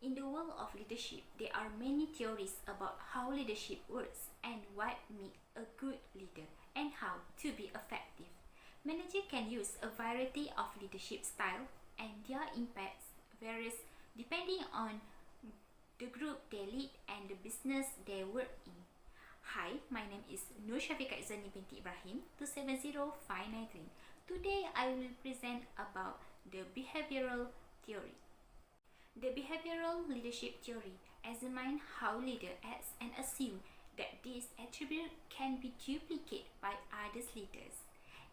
In the world of leadership, there are many theories about how leadership works and what makes a good leader and how to be effective. Managers can use a variety of leadership styles and their impacts varies depending on the group they lead and the business they work in. Hi, my name is Nur Syafiqah Izzani binti Ibrahim 270593. Today I will present about the behavioral theory. The behavioral leadership theory examines how leaders act and assume that these attributes can be duplicated by other leaders.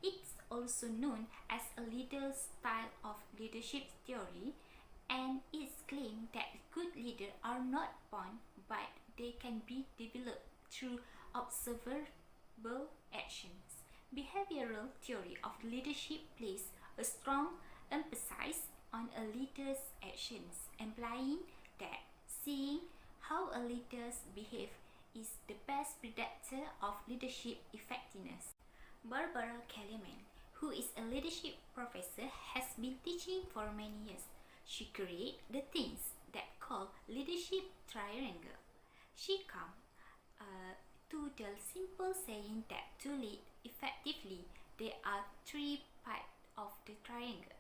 It's also known as a leader style of leadership theory, and it's claimed that good leaders are not born but they can be developed through observable actions. Behavioral theory of leadership places a strong emphasis on a leader's actions, implying that seeing how a leader behaves is the best predictor of leadership effectiveness. Barbara Kellerman, who is a leadership professor, has been teaching for many years. She created the things that call leadership triangle. She comes to the simple saying that to lead effectively, there are three parts of the triangle.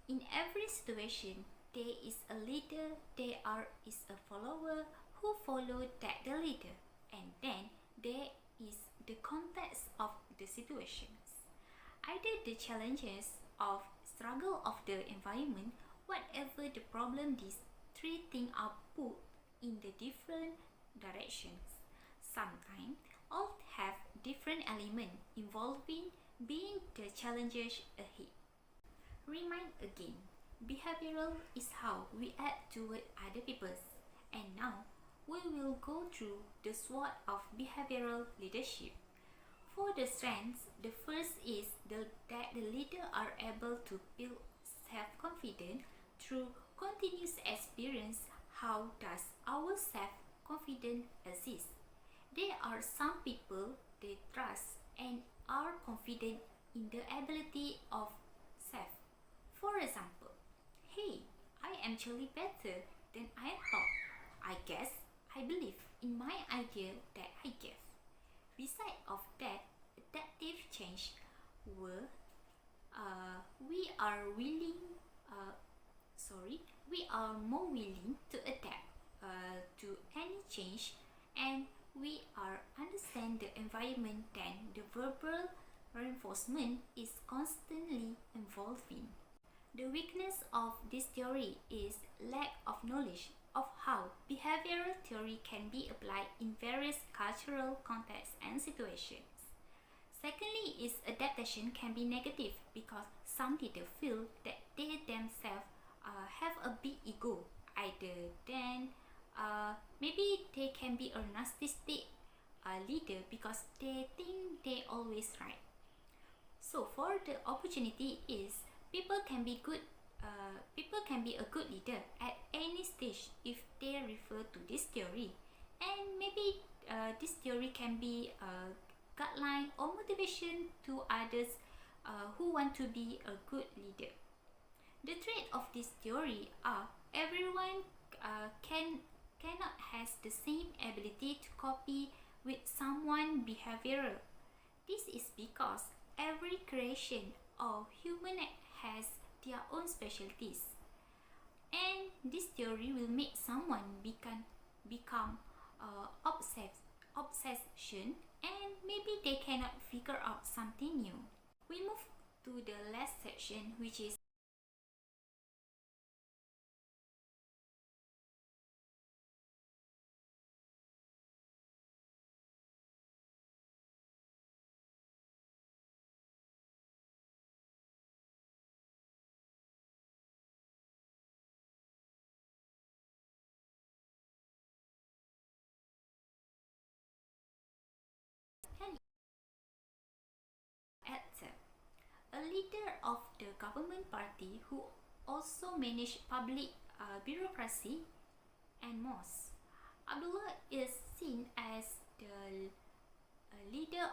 In every situation, there is a leader, there is a follower who follow that the leader, and then there is the context of the situations. Either the challenges of struggle of the environment, whatever the problem, these three things are put in the different directions. Sometimes all have different elements involving being the challenges ahead. Remind again, behavioral is how we act toward other people. And now, we will go through the SWOT of behavioral leadership. For the strengths, the first is that the leader are able to build self-confidence through continuous experience. How does our self-confidence exist? There are some people they trust and are confident in the ability of self. For example, hey, I am actually better than I thought. I guess I believe in my idea that I gave. Besides of that, adaptive change where we are more willing to adapt to any change, and we are understand the environment than the verbal reinforcement is constantly evolving. The weakness of this theory is lack of knowledge of how behavioral theory can be applied in various cultural contexts and situations. Secondly, is adaptation can be negative because some leaders feel that they themselves have a big ego, either than maybe they can be a narcissistic leader because they think they always right. So for the opportunity is people can be a good leader at any stage if they refer to this theory, and maybe this theory can be a guideline or motivation to others who want to be a good leader. The trait of this theory are everyone cannot has the same ability to copy with someone behavioral. This is because every creation of human has their own specialties, and this theory will make someone become obsession, and maybe they cannot figure out something new. We move to the last section, which is an actor, a leader of the government party who also manage public bureaucracy and more. Abdullah is seen as the leader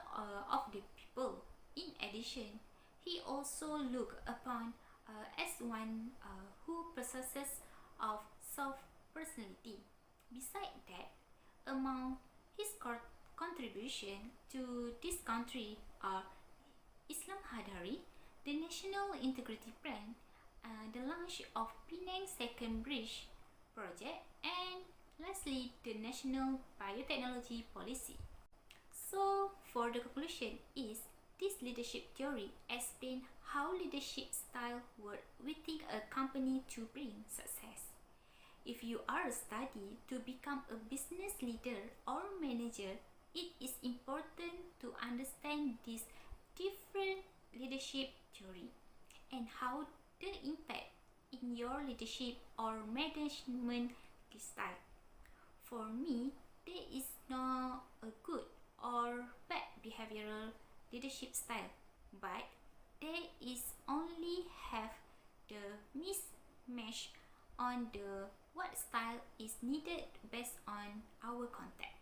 of the people. In addition, he also looked upon as one who possesses of soft among his contribution to this country are Islam Hadari, the National Integrity Plan, the launch of Penang Second Bridge project, and lastly, the National Biotechnology Policy. So, for the conclusion is, this leadership theory explains how leadership style work within a company to bring success. If you are studying to become a business leader or manager, it is important to understand this different leadership theory and how they impact in your leadership or management style. For me, there is not a good or bad behavioral leadership style, but there is only have the mismatch on the what style is needed based on our context.